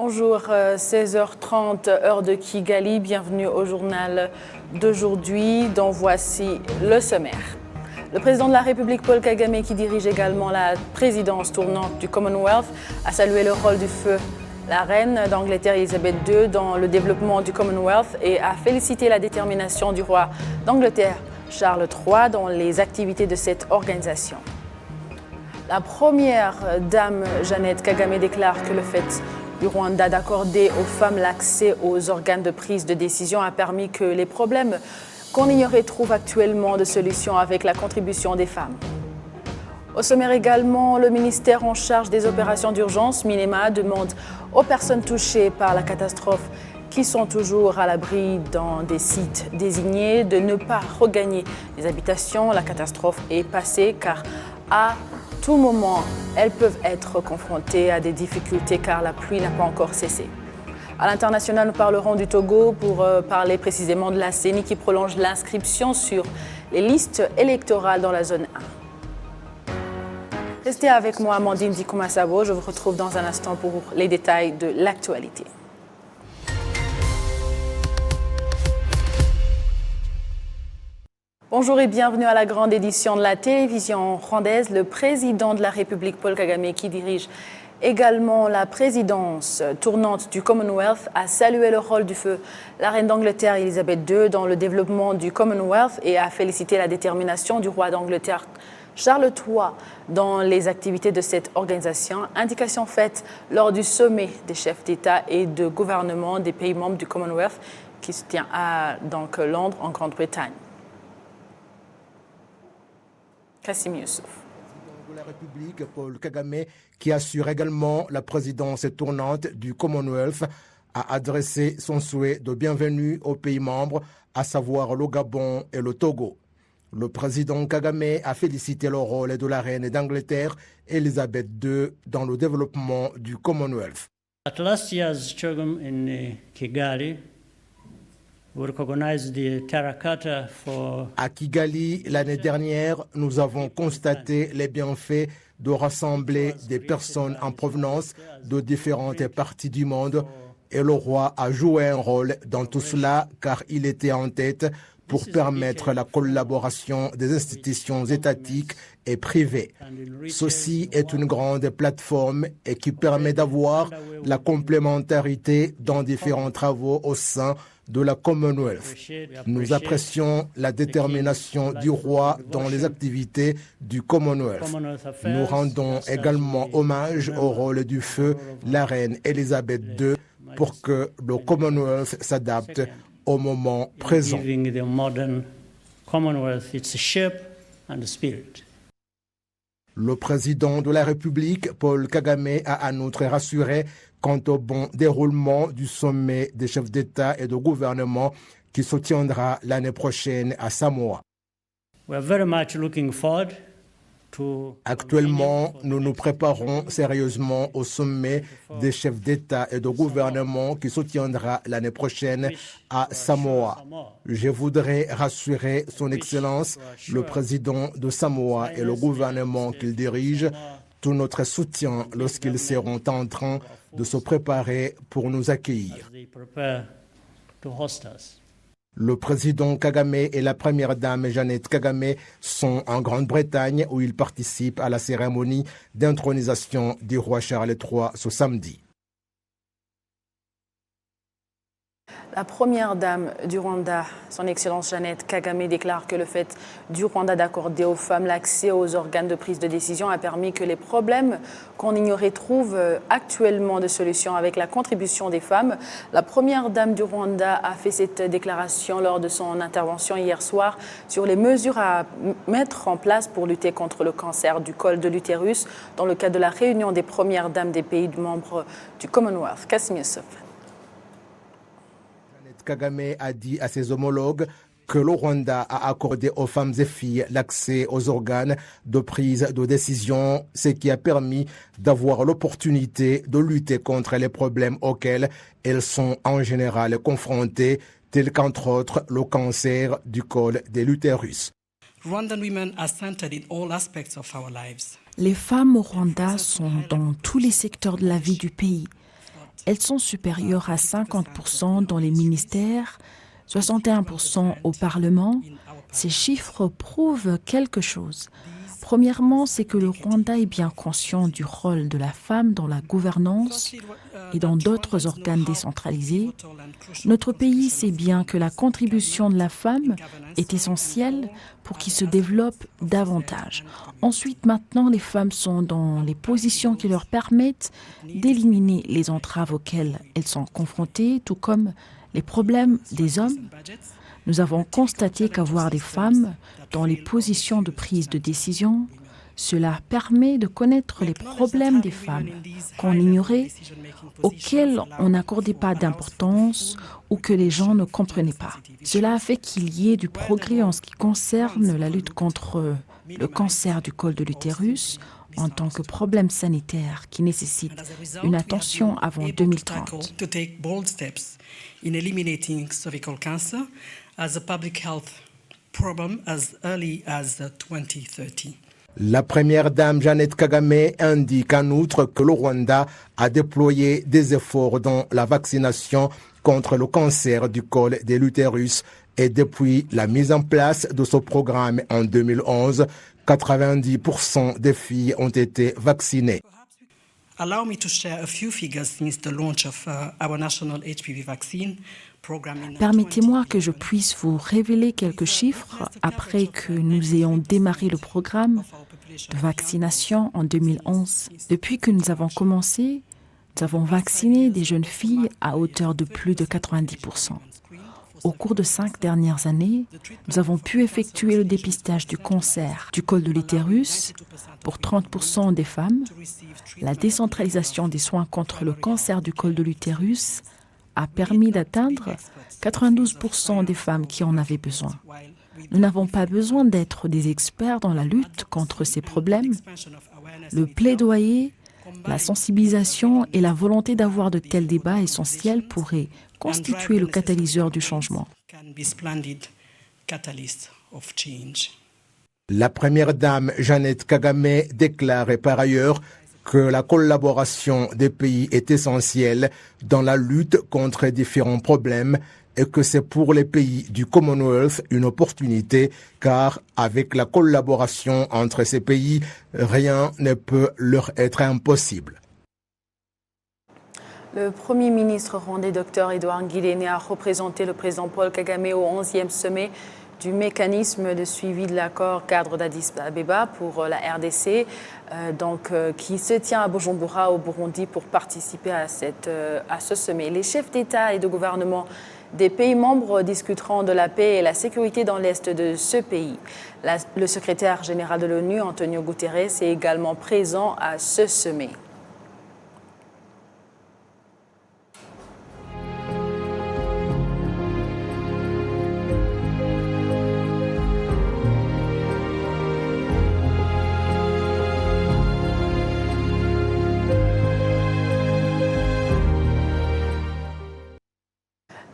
Bonjour, 16h30, heure de Kigali. Bienvenue au journal d'aujourd'hui, dont voici le sommaire. Le président de la République, Paul Kagame, qui dirige également la présidence tournante du Commonwealth, a salué le rôle du feu la reine d'Angleterre Elisabeth II dans le développement du Commonwealth et a félicité la détermination du roi d'Angleterre Charles III dans les activités de cette organisation. La première dame Jeannette Kagame déclare que le fait du Rwanda d'accorder aux femmes l'accès aux organes de prise de décision a permis que les problèmes qu'on ignorait trouvent actuellement de solutions avec la contribution des femmes. Au sommaire également, le ministère en charge des opérations d'urgence, MINEMA, demande aux personnes touchées par la catastrophe qui sont toujours à l'abri dans des sites désignés de ne pas regagner les habitations. La catastrophe est passée car à tout moment, elles peuvent être confrontées à des difficultés car la pluie n'a pas encore cessé. À l'international, nous parlerons du Togo pour parler précisément de la CENI qui prolonge l'inscription sur les listes électorales dans la zone 1. Restez avec moi, Amandine Dikoumassabo. Je vous retrouve dans un instant pour les détails de l'actualité. Bonjour et bienvenue à la grande édition de la télévision rwandaise. Le président de la République, Paul Kagame, qui dirige également la présidence tournante du Commonwealth, a salué le rôle du feu la reine d'Angleterre Elisabeth II dans le développement du Commonwealth et a félicité la détermination du roi d'Angleterre Charles III dans les activités de cette organisation. Indication faite lors du sommet des chefs d'État et de gouvernement des pays membres du Commonwealth qui se tient à Londres, en Grande-Bretagne. Kassim Youssouf. De la République, Paul Kagame, qui assure également la présidence tournante du Commonwealth, a adressé son souhait de bienvenue aux pays membres, à savoir le Gabon et le Togo. Le président Kagame a félicité le rôle de la reine d'Angleterre, Elisabeth II, dans le développement du Commonwealth. At last year's CHOGM in Kigali, we recognized the Terracotta for... À Kigali, l'année dernière, nous avons constaté les bienfaits de rassembler des personnes en provenance de différentes parties du monde et le roi a joué un rôle dans tout cela car il était en tête pour permettre la collaboration des institutions étatiques et privées. Ceci est une grande plateforme et qui permet d'avoir la complémentarité dans différents travaux au sein de la Commonwealth. Nous apprécions la détermination du roi dans les activités du Commonwealth. Nous rendons également hommage au rôle du feu la reine Elisabeth II pour que le Commonwealth s'adapte au moment présent. Le président de la République, Paul Kagame, a en outre rassuré quant au bon déroulement du sommet des chefs d'État et de gouvernement qui se tiendra l'année prochaine à Samoa. Actuellement, nous nous préparons sérieusement au sommet des chefs d'État et de gouvernement qui se tiendra l'année prochaine à Samoa. Je voudrais rassurer son Excellence, le président de Samoa et le gouvernement qu'il dirige, tout notre soutien lorsqu'ils seront en train de se préparer pour nous accueillir. Le président Kagame et la première dame Jeannette Kagame sont en Grande-Bretagne où ils participent à la cérémonie d'intronisation du roi Charles III ce samedi. La première dame du Rwanda, son Excellence Jeannette Kagame, déclare que le fait du Rwanda d'accorder aux femmes l'accès aux organes de prise de décision a permis que les problèmes qu'on ignorait trouvent actuellement de solutions avec la contribution des femmes. La première dame du Rwanda a fait cette déclaration lors de son intervention hier soir sur les mesures à mettre en place pour lutter contre le cancer du col de l'utérus dans le cadre de la réunion des premières dames des pays membres du Commonwealth. Kassim Youssouf. Kagame a dit à ses homologues que le Rwanda a accordé aux femmes et filles l'accès aux organes de prise de décision, ce qui a permis d'avoir l'opportunité de lutter contre les problèmes auxquels elles sont en général confrontées, tels qu'entre autres le cancer du col de l'utérus. Les femmes au Rwanda sont dans tous les secteurs de la vie du pays. Elles sont supérieures à 50% dans les ministères, 61% au Parlement. Ces chiffres prouvent quelque chose. Premièrement, c'est que le Rwanda est bien conscient du rôle de la femme dans la gouvernance et dans d'autres organes décentralisés. Notre pays sait bien que la contribution de la femme est essentielle pour qu'il se développe davantage. Ensuite, maintenant, les femmes sont dans les positions qui leur permettent d'éliminer les entraves auxquelles elles sont confrontées, tout comme les problèmes des hommes. Nous avons constaté qu'avoir des femmes dans les positions de prise de décision, cela permet de connaître les problèmes des femmes qu'on ignorait, auxquels on n'accordait pas d'importance ou que les gens ne comprenaient pas. Cela a fait qu'il y ait du progrès en ce qui concerne la lutte contre le cancer du col de l'utérus en tant que problème sanitaire qui nécessite une attention avant 2030. In eliminating cervical cancer as a public health problem as early as 2030. La première dame Jeannette Kagame indique en outre que le Rwanda a déployé des efforts dans la vaccination contre le cancer du col de l'utérus et depuis la mise en place de ce programme en 2011, 90% des filles ont été vaccinées. Allow me to share a few figures since the launch of our national HPV vaccine program in Permettez-moi que je puisse vous révéler quelques chiffres après que nous ayons démarré le programme de vaccination en 2011. Depuis que nous avons commencé, nous avons vacciné des jeunes filles à hauteur de plus de 90%. Au cours de 5 dernières années, nous avons pu effectuer le dépistage du cancer du col de l'utérus pour 30% des femmes. La décentralisation des soins contre le cancer du col de l'utérus a permis d'atteindre 92% des femmes qui en avaient besoin. Nous n'avons pas besoin d'être des experts dans la lutte contre ces problèmes. Le plaidoyer, la sensibilisation et la volonté d'avoir de tels débats essentiels pourraient constituer le catalyseur du changement. La première dame Jeannette Kagame déclare par ailleurs que la collaboration des pays est essentielle dans la lutte contre différents problèmes et que c'est pour les pays du Commonwealth une opportunité car avec la collaboration entre ces pays, rien ne peut leur être impossible. Le Premier ministre rwandais, Dr Edouard Ngirente, a représenté le président Paul Kagame au 11e sommet du mécanisme de suivi de l'accord cadre d'Addis Abeba pour la RDC, qui se tient à Bujumbura au Burundi pour participer à ce sommet. Les chefs d'État et de gouvernement des pays membres discuteront de la paix et la sécurité dans l'est de ce pays. Le secrétaire général de l'ONU, Antonio Guterres, est également présent à ce sommet.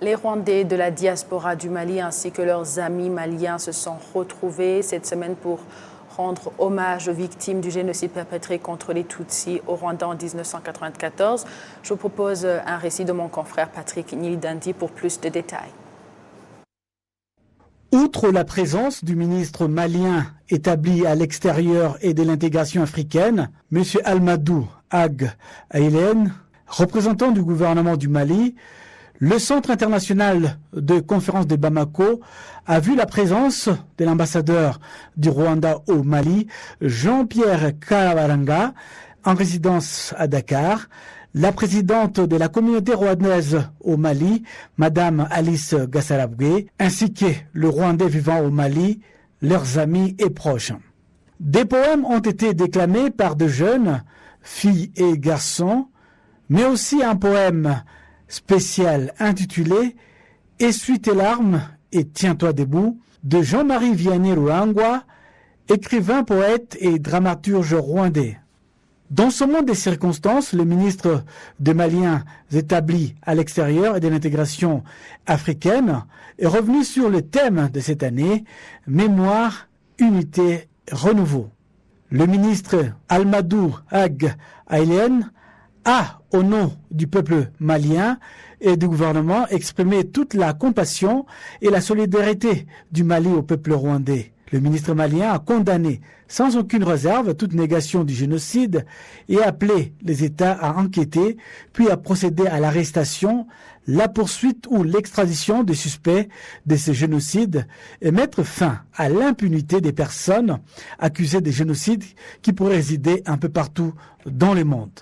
Les Rwandais de la diaspora du Mali ainsi que leurs amis maliens se sont retrouvés cette semaine pour rendre hommage aux victimes du génocide perpétré contre les Tutsis au Rwanda en 1994. Je vous propose un récit de mon confrère Patrick Nilidandi pour plus de détails. Outre la présence du ministre malien établi à l'extérieur et de l'intégration africaine, M. Almadou Ag Aïlen, représentant du gouvernement du Mali, le Centre international de conférence de Bamako a vu la présence de l'ambassadeur du Rwanda au Mali, Jean-Pierre Kabaranga, en résidence à Dakar, la présidente de la communauté rwandaise au Mali, Madame Alice Gassalabwe, ainsi que le Rwandais vivant au Mali, leurs amis et proches. Des poèmes ont été déclamés par de jeunes, filles et garçons, mais aussi un poème spécial intitulé « Essuie tes larmes et tiens-toi debout » de Jean-Marie Vianney Ruangwa, écrivain, poète et dramaturge rwandais. Dans ce monde des circonstances, le ministre des Maliens établis à l'extérieur et de l'intégration africaine est revenu sur le thème de cette année « Mémoire, unité, renouveau ». Le ministre Almadou Ag Aïlen a, au nom du peuple malien et du gouvernement, exprimé toute la compassion et la solidarité du Mali au peuple rwandais. Le ministre malien a condamné sans aucune réserve toute négation du génocide et a appelé les États à enquêter, puis à procéder à l'arrestation, la poursuite ou l'extradition des suspects de ces génocides et mettre fin à l'impunité des personnes accusées de génocide qui pourraient résider un peu partout dans le monde.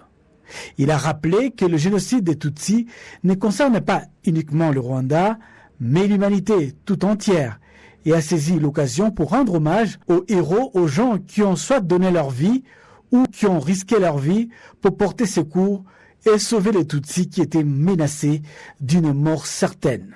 Il a rappelé que le génocide des Tutsis ne concerne pas uniquement le Rwanda, mais l'humanité tout entière, et a saisi l'occasion pour rendre hommage aux héros, aux gens qui ont soit donné leur vie ou qui ont risqué leur vie pour porter secours et sauver les Tutsis qui étaient menacés d'une mort certaine.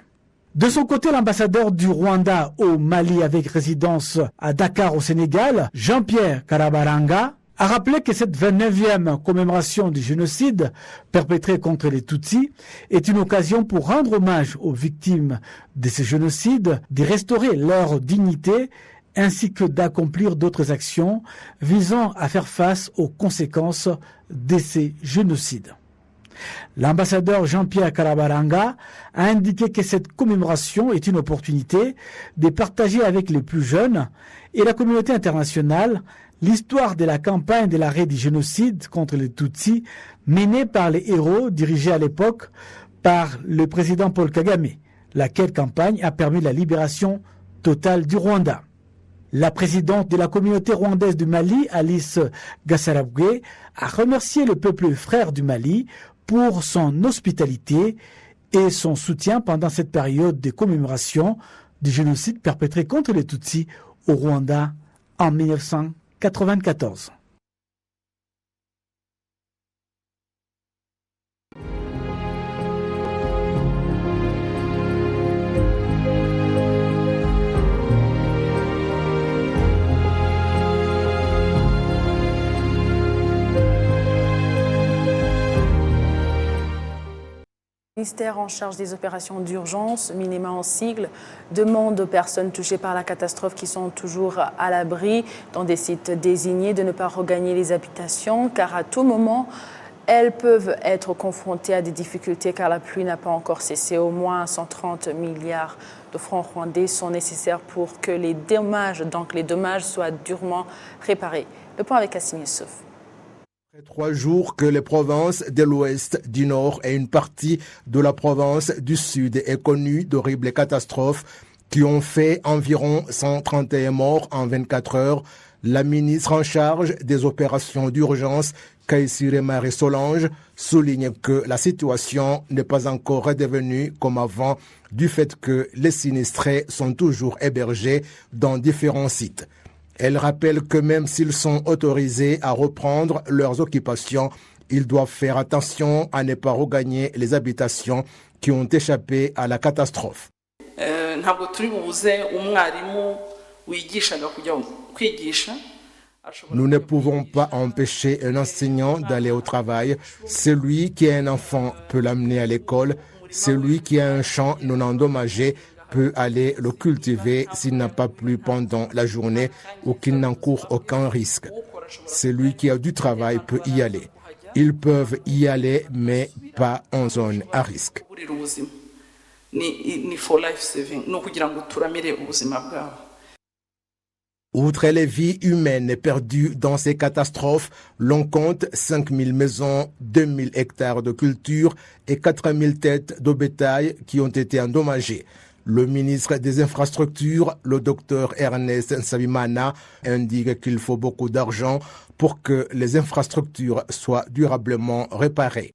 De son côté, l'ambassadeur du Rwanda au Mali avec résidence à Dakar au Sénégal, Jean-Pierre Karabaranga, a rappelé que cette 29e commémoration du génocide perpétré contre les Tutsis est une occasion pour rendre hommage aux victimes de ce génocide, de restaurer leur dignité ainsi que d'accomplir d'autres actions visant à faire face aux conséquences de ces génocides. L'ambassadeur Jean-Pierre Karabaranga a indiqué que cette commémoration est une opportunité de partager avec les plus jeunes et la communauté internationale l'histoire de la campagne de l'arrêt du génocide contre les Tutsis menée par les héros dirigés à l'époque par le président Paul Kagame, laquelle campagne a permis la libération totale du Rwanda. La présidente de la communauté rwandaise du Mali, Alice Gassarabwe, a remercié le peuple frère du Mali pour son hospitalité et son soutien pendant cette période de commémoration du génocide perpétré contre les Tutsis au Rwanda en 1994. Le ministère en charge des opérations d'urgence, Minema en sigle, demande aux personnes touchées par la catastrophe qui sont toujours à l'abri dans des sites désignés de ne pas regagner les habitations car à tout moment, elles peuvent être confrontées à des difficultés car la pluie n'a pas encore cessé. Au moins 130 milliards de francs rwandais sont nécessaires pour que les dommages soient durement réparés. Le point avec Assimi Youssouf. Après 3 jours que les provinces de l'ouest, du nord et une partie de la province du sud est connue d'horribles catastrophes qui ont fait environ 131 morts en 24 heures, la ministre en charge des opérations d'urgence, Kaïsire Marie Solange, souligne que la situation n'est pas encore redevenue comme avant du fait que les sinistrés sont toujours hébergés dans différents sites. Elle rappelle que même s'ils sont autorisés à reprendre leurs occupations, ils doivent faire attention à ne pas regagner les habitations qui ont échappé à la catastrophe. Nous ne pouvons pas empêcher un enseignant d'aller au travail. Celui qui a un enfant peut l'amener à l'école. Celui qui a un champ non endommagé peut aller le cultiver s'il n'a pas plu pendant la journée ou qu'il n'encourt aucun risque. Celui qui a du travail peut y aller. Ils peuvent y aller, mais pas en zone à risque. Outre les vies humaines perdues dans ces catastrophes, l'on compte 5000 maisons, 2000 hectares de culture et 4000 têtes de bétail qui ont été endommagées. Le ministre des Infrastructures, le docteur Ernest Nsabimana, indique qu'il faut beaucoup d'argent pour que les infrastructures soient durablement réparées.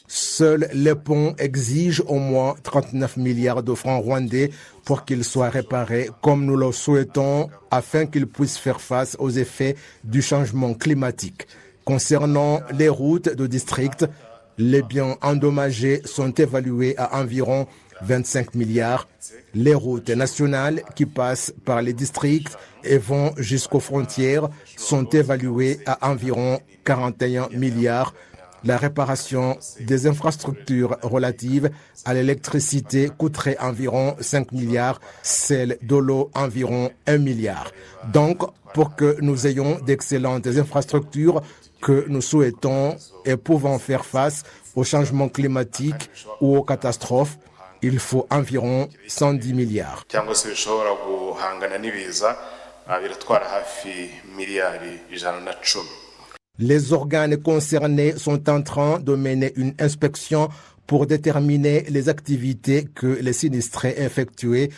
Seuls les ponts exigent au moins 39 milliards de francs rwandais pour qu'ils soient réparés comme nous le souhaitons afin qu'ils puissent faire face aux effets du changement climatique. Concernant les routes de district, les biens endommagés sont évalués à environ 25 milliards. Les routes nationales qui passent par les districts et vont jusqu'aux frontières sont évaluées à environ 41 milliards. La réparation des infrastructures relatives à l'électricité coûterait environ 5 milliards, celle de l'eau environ 1 milliard. Donc, pour que nous ayons d'excellentes infrastructures que nous souhaitons et pouvons faire face au changement climatique ou aux catastrophes, il faut environ 110 milliards. Les organes concernés sont en train de mener une inspection pour déterminer les activités que les sinistrés effectuaient,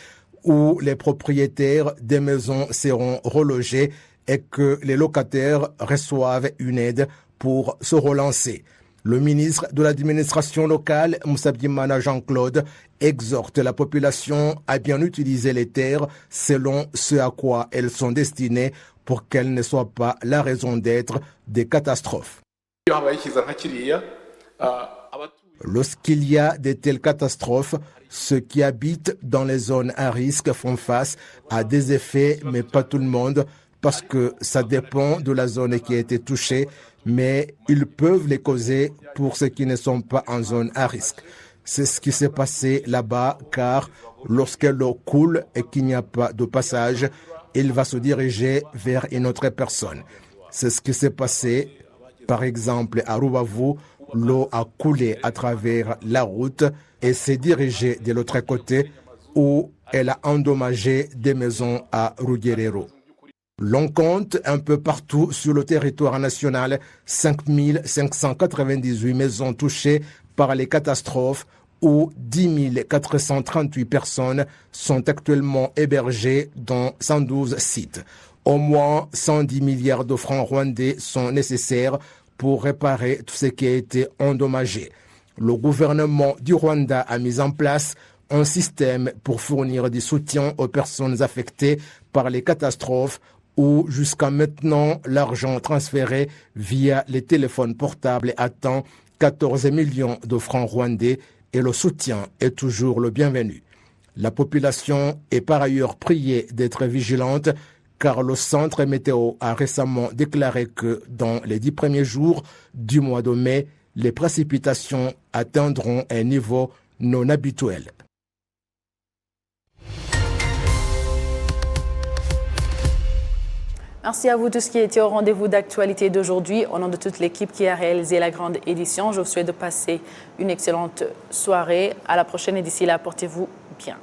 où les propriétaires des maisons seront relogés et que les locataires reçoivent une aide pour se relancer. Le ministre de l'administration locale, Moussa Biemana Jean-Claude, exhorte la population à bien utiliser les terres selon ce à quoi elles sont destinées pour qu'elles ne soient pas la raison d'être des catastrophes. Lorsqu'il y a de telles catastrophes, ceux qui habitent dans les zones à risque font face à des effets, mais pas tout le monde, parce que ça dépend de la zone qui a été touchée, mais ils peuvent les causer pour ceux qui ne sont pas en zone à risque. C'est ce qui s'est passé là-bas, car lorsque l'eau coule et qu'il n'y a pas de passage, il va se diriger vers une autre personne. C'est ce qui s'est passé, par exemple, à Rubavu. L'eau a coulé à travers la route et s'est dirigée de l'autre côté où elle a endommagé des maisons à Rugerero. L'on compte un peu partout sur le territoire national 5598 maisons touchées par les catastrophes où 10 438 personnes sont actuellement hébergées dans 112 sites. Au moins 110 milliards de francs rwandais sont nécessaires pour réparer tout ce qui a été endommagé. Le gouvernement du Rwanda a mis en place un système pour fournir du soutien aux personnes affectées par les catastrophes où jusqu'à maintenant l'argent transféré via les téléphones portables atteint 14 millions de francs rwandais et le soutien est toujours le bienvenu. La population est par ailleurs priée d'être vigilante car le centre météo a récemment déclaré que dans les 10 premiers jours du mois de mai, les précipitations atteindront un niveau non habituel. Merci à vous tous qui étiez au rendez-vous d'actualité d'aujourd'hui. Au nom de toute l'équipe qui a réalisé la grande édition, je vous souhaite de passer une excellente soirée. À la prochaine et d'ici là, portez-vous bien.